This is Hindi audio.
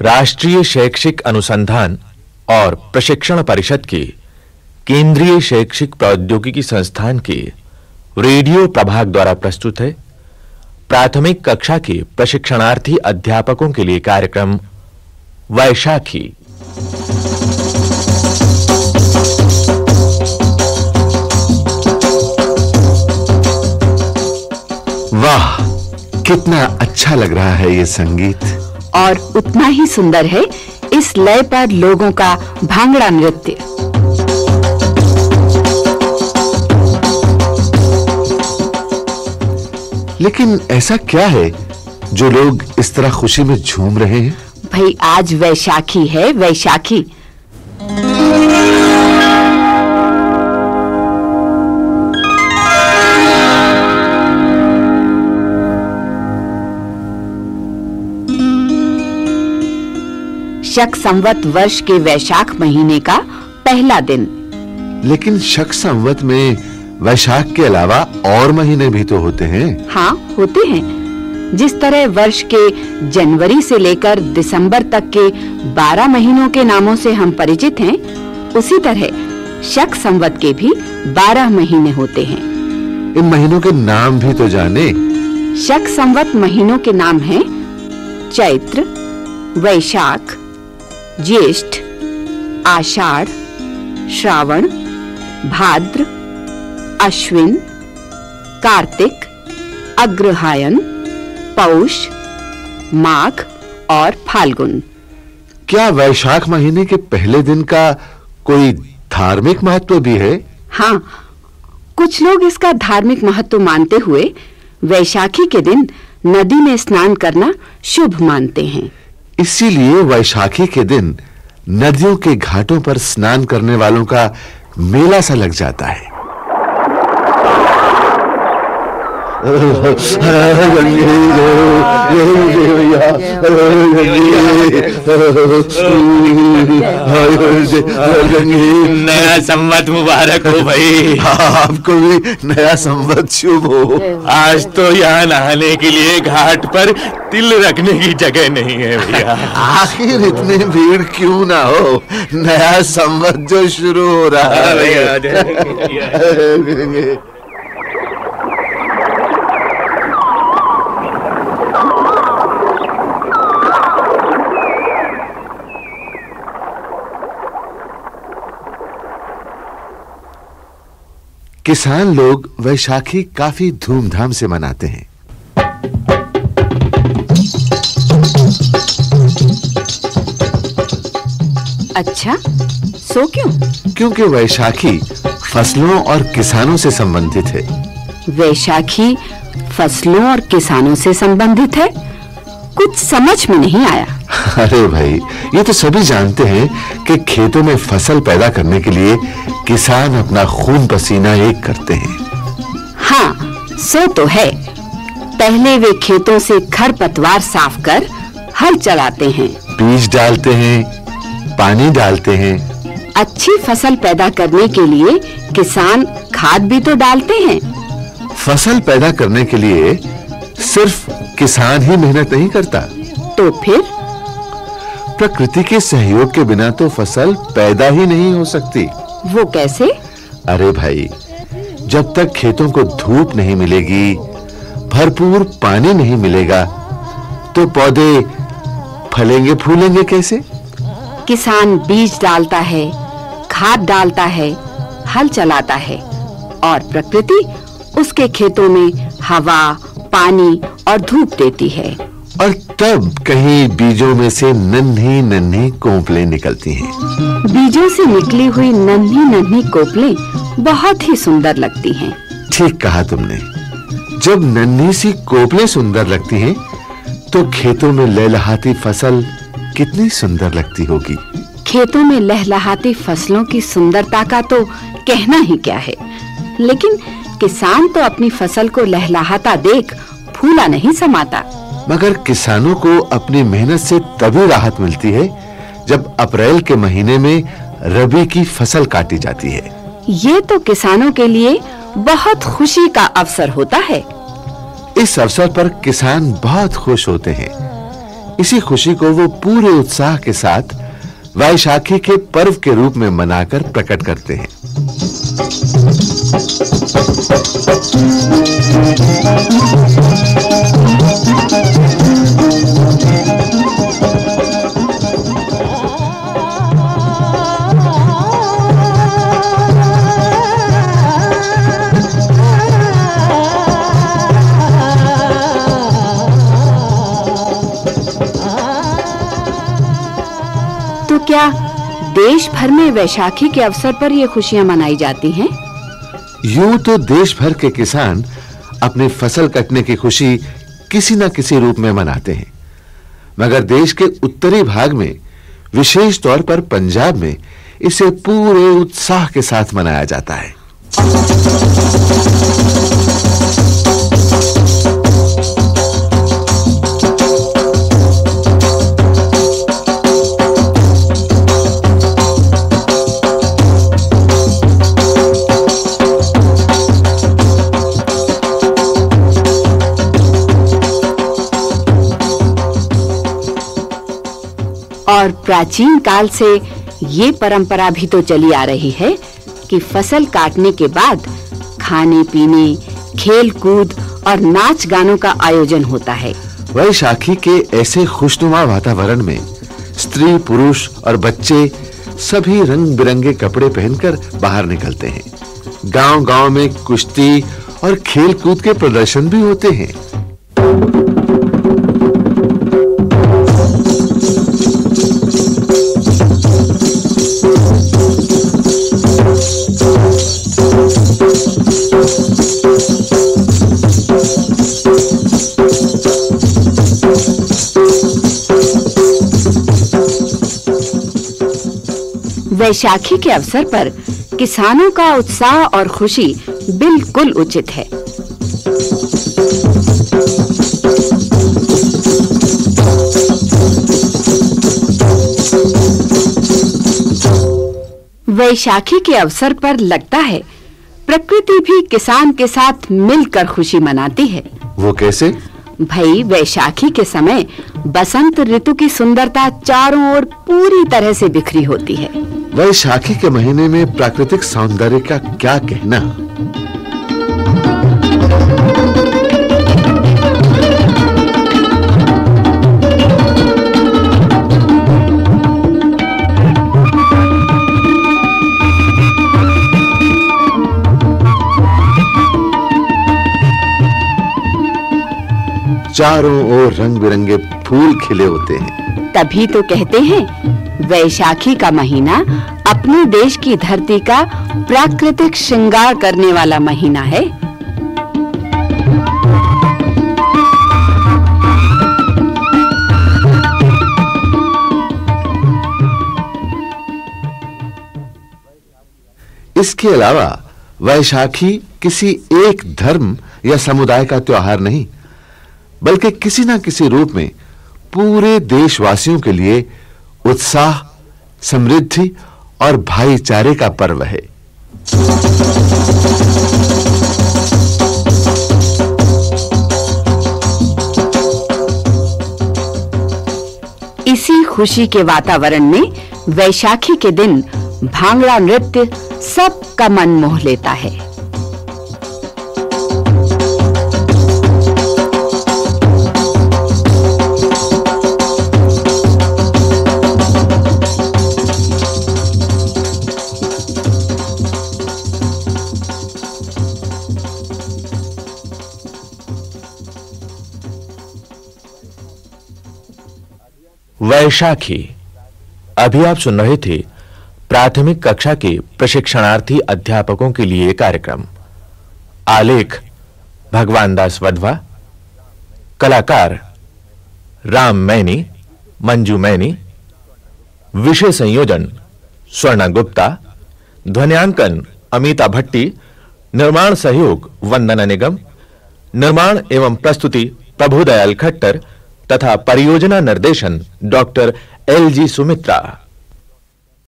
राष्ट्रीय शैक्षिक अनुसंधान और प्रशिक्षण परिषद के केंद्रीय शैक्षिक प्रौद्योगिकी संस्थान के रेडियो प्रभाग द्वारा प्रस्तुत है प्राथमिक कक्षा के प्रशिक्षणार्थी अध्यापकों के लिए कार्यक्रम वैशाखी। वाह, कितना अच्छा लग रहा है ये संगीत। और उतना ही सुंदर है इस लय पर लोगों का भांगड़ा नृत्य। लेकिन ऐसा क्या है जो लोग इस तरह खुशी में झूम रहे हैं? भाई, आज वैशाखी है, वैशाखी। शक संवत वर्ष के वैशाख महीने का पहला दिन। लेकिन शक संवत में वैशाख के अलावा और महीने भी तो होते हैं। हाँ, होते हैं। जिस तरह वर्ष के जनवरी से लेकर दिसंबर तक के 12 महीनों के नामों से हम परिचित हैं, उसी तरह शक संवत के भी 12 महीने होते हैं। इन महीनों के नाम भी तो जाने। शक संवत महीनों के नाम हैं चैत्र, वैशाख, ज्येष्ठ, आषाढ़, श्रावण, भाद्र, अश्विन, कार्तिक, अग्रहायण, पौष, माघ और फाल्गुन। क्या वैशाख महीने के पहले दिन का कोई धार्मिक महत्व भी है? हाँ, कुछ लोग इसका धार्मिक महत्व मानते हुए वैशाखी के दिन नदी में स्नान करना शुभ मानते हैं। इसीलिए वैशाखी के दिन नदियों के घाटों पर स्नान करने वालों का मेला सा लग जाता है। नया संवत मुबारक हो भाई। आपको भी नया संवत शुभ हो। आज तो यहाँ नहाने के लिए घाट पर तिल रखने की जगह नहीं है भैया। आखिर इतनी भीड़ क्यों ना हो, नया संवत जो शुरू हो रहा है। किसान लोग वैशाखी काफी धूमधाम से मनाते हैं। अच्छा, सो क्यों? क्योंकि वैशाखी फसलों और किसानों से संबंधित है। वैशाखी फसलों और किसानों से संबंधित है? कुछ समझ में नहीं आया। अरे भाई, ये तो सभी जानते हैं कि खेतों में फसल पैदा करने के लिए किसान अपना खून पसीना एक करते हैं। हाँ, सो तो है। पहले वे खेतों से खरपतवार साफ कर हल चलाते हैं, बीज डालते हैं, पानी डालते हैं। अच्छी फसल पैदा करने के लिए किसान खाद भी तो डालते हैं। फसल पैदा करने के लिए सिर्फ किसान ही मेहनत नहीं करता। तो फिर? प्रकृति के सहयोग के बिना तो फसल पैदा ही नहीं हो सकती। वो कैसे? अरे भाई, जब तक खेतों को धूप नहीं मिलेगी, भरपूर पानी नहीं मिलेगा, तो पौधे फलेंगे फूलेंगे कैसे? किसान बीज डालता है, खाद डालता है, हल चलाता है, और प्रकृति उसके खेतों में हवा, पानी और धूप देती है। और तब कहीं बीजों में से नन्ही नन्ही कोपलें निकलती हैं। बीजों से निकली हुई नन्ही नन्ही कोपलें बहुत ही सुंदर लगती हैं। ठीक कहा तुमने। जब नन्ही सी कोपलें सुंदर लगती हैं, तो खेतों में लहलहाती फसल कितनी सुंदर लगती होगी। खेतों में लहलहाती फसलों की सुंदरता का तो कहना ही क्या है। लेकिन किसान तो अपनी फसल को लहलहाता देख फूला नहीं समाता। मगर किसानों को अपनी मेहनत से तभी राहत मिलती है जब अप्रैल के महीने में रबी की फसल काटी जाती है। ये तो किसानों के लिए बहुत खुशी का अवसर होता है। इस अवसर पर किसान बहुत खुश होते हैं। इसी खुशी को वो पूरे उत्साह के साथ वैशाखी के पर्व के रूप में मनाकर प्रकट करते हैं। तो क्या देश भर में वैशाखी के अवसर पर ये खुशियां मनाई जाती हैं? यूं तो देश भर के किसान अपनी फसल कटने की खुशी किसी न किसी रूप में मनाते हैं, मगर देश के उत्तरी भाग में, विशेष तौर पर पंजाब में, इसे पूरे उत्साह के साथ मनाया जाता है। और प्राचीन काल से ये परंपरा भी तो चली आ रही है कि फसल काटने के बाद खाने पीने, खेल कूद और नाच गानों का आयोजन होता है। वैशाखी के ऐसे खुशनुमा वातावरण में स्त्री, पुरुष और बच्चे सभी रंग बिरंगे कपड़े पहनकर बाहर निकलते हैं। गांव-गांव में कुश्ती और खेल कूद के प्रदर्शन भी होते हैं। वैशाखी के अवसर पर किसानों का उत्साह और खुशी बिल्कुल उचित है। वैशाखी के अवसर पर लगता है प्रकृति भी किसान के साथ मिलकर खुशी मनाती है। वो कैसे? भाई, वैशाखी के समय बसंत ऋतु की सुंदरता चारों ओर पूरी तरह से बिखरी होती है। वैशाखी के महीने में प्राकृतिक सौंदर्य का क्या कहना। चारों ओर रंग बिरंगे फूल खिले होते हैं। तभी तो कहते हैं वैशाखी का महीना अपने देश की धरती का प्राकृतिक श्रृंगार करने वाला महीना है। इसके अलावा वैशाखी किसी एक धर्म या समुदाय का त्योहार नहीं, बल्कि किसी न किसी रूप में पूरे देशवासियों के लिए उत्साह, समृद्धि और भाईचारे का पर्व है। इसी खुशी के वातावरण में वैशाखी के दिन भांगड़ा नृत्य सबका मन मोह लेता है। वैशाखी। अभी आप सुन रहे थे प्राथमिक कक्षा के प्रशिक्षणार्थी अध्यापकों के लिए कार्यक्रम। आलेख भगवान दास वधवा, कलाकार राम मैनी, मंजू मैनी, विषय संयोजन स्वर्णा गुप्ता, ध्वन्यांकन अमिता भट्टी, निर्माण सहयोग वंदना निगम, निर्माण एवं प्रस्तुति प्रभुदयाल खट्टर तथा परियोजना निर्देशन डॉक्टर एल.जी. सुमित्रा।